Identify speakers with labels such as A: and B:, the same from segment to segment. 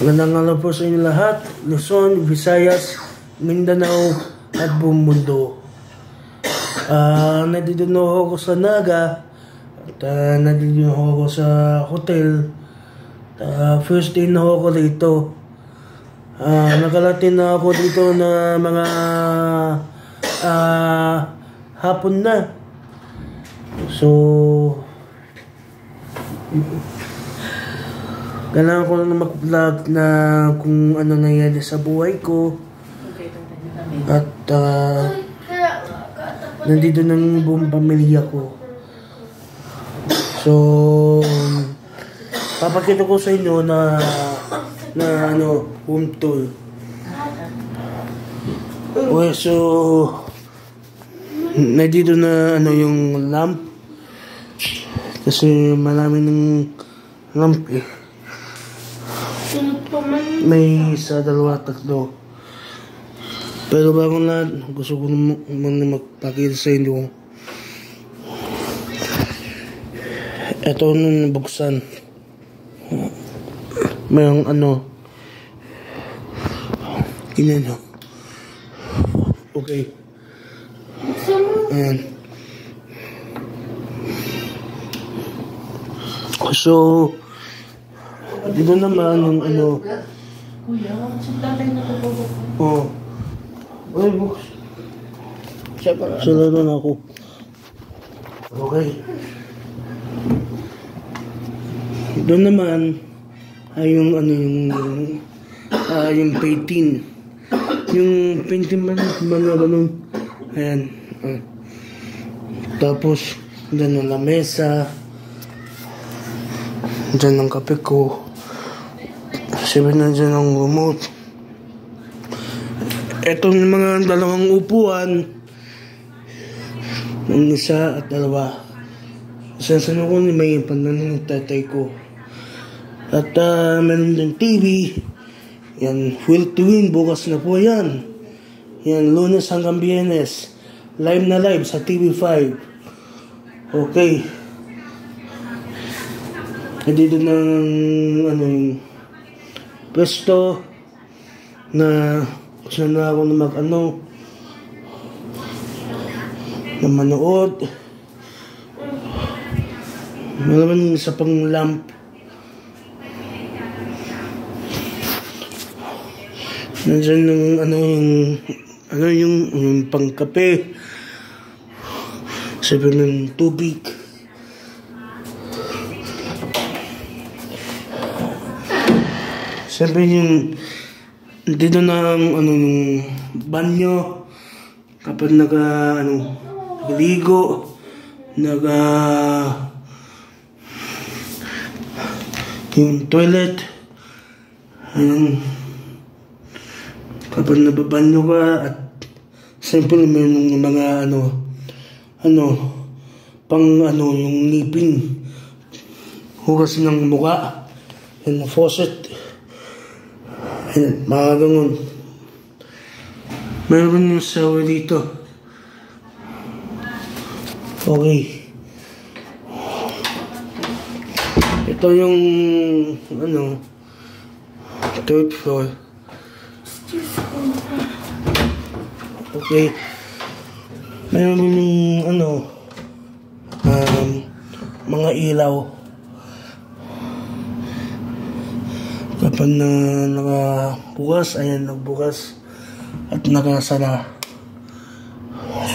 A: Magandang araw po sa inyo lahat, Luzon, Visayas, Mindanao, at buong mundo. Nandito na ako sa Naga, at nandito na ako sa hotel. First day na ako dito. Nakalatin na ako dito na mga hapon na. So, kailangan ko na mag-vlog na kung ano nangyari sa buhay ko. At nandito ng buong pamilya ko. So, papakita ko sa inyo na home tour. Okay, so nandito na yung lamp. Kasi marami ng lamp eh. May isa, dalawa, tatlo. Pero bago lahat, gusto ko naman magpakita sa inyo. Ito nung nabuksan. Mayroong ganyan. Okay. Ayan. So, dito naman yung
B: Kuya, tatay na ito.
A: Oh. Ay, bukas. Sala na ako. Okay. Doon naman ay yung yung painting. Yung painting man ganun. Ayan. Tapos, dyan ang lamesa. Dyan ang kape ko. Siyempre na dyan ang remote. Etong mga dalawang upuan. Ang isa at dalawa. Sasabi ko may pandanan ng tatay ko. At meron din TV. Yan, Will to Win. Bukas na po yan. Yan, Lunes hanggang Biyernes. Live na live sa TV5. Okay. Dito na yung pwesto na gusto na ako na na manood. Malaman isa pang lamp. Nandiyan yung pangkape. Sabi ng tubig. Siyempre yung dito na yung banyo kapag nagligo, yung toilet, kapag nababanyo ka at siyempre may mga yung ngipin, hugas ng mukha, yung faucet. Ayan, mga ganun. Meron yung shower dito. Okay. Ito yung third floor. Okay. Meron yung mga ilaw. Kapag nakabukas, ayan, nagbukas at nakasara.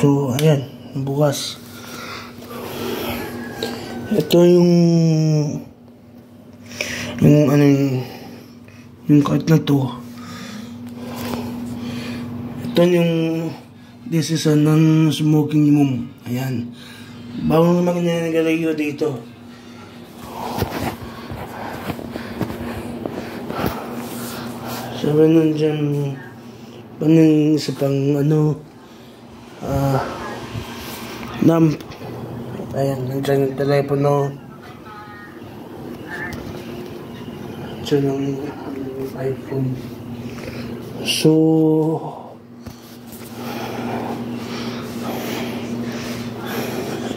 A: So, ayan, bukas. Ito yung kahit na to. Ito yung this is a non-smoking room. Ayan. Bago naman nagalayo dito. Sabi nandiyan panang isa pang lamp. Ayan, nandiyan yung telepono. Nandiyan yung iPhone. So,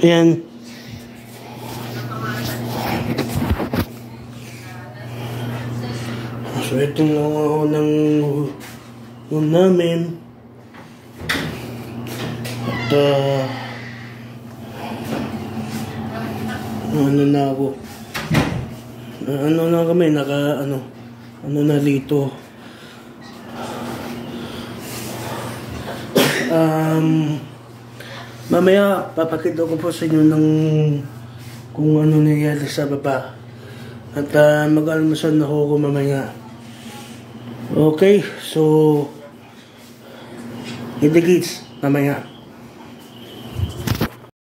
A: ayan. So ito lang ako ng room namin. At ano na ako. Ano na kami, ano na dito. Mamaya papakita ko po sa inyo ng kung ano nangyari sa baba. At mag-almusal na ako mamaya. Okay, so hit the gates mamaya.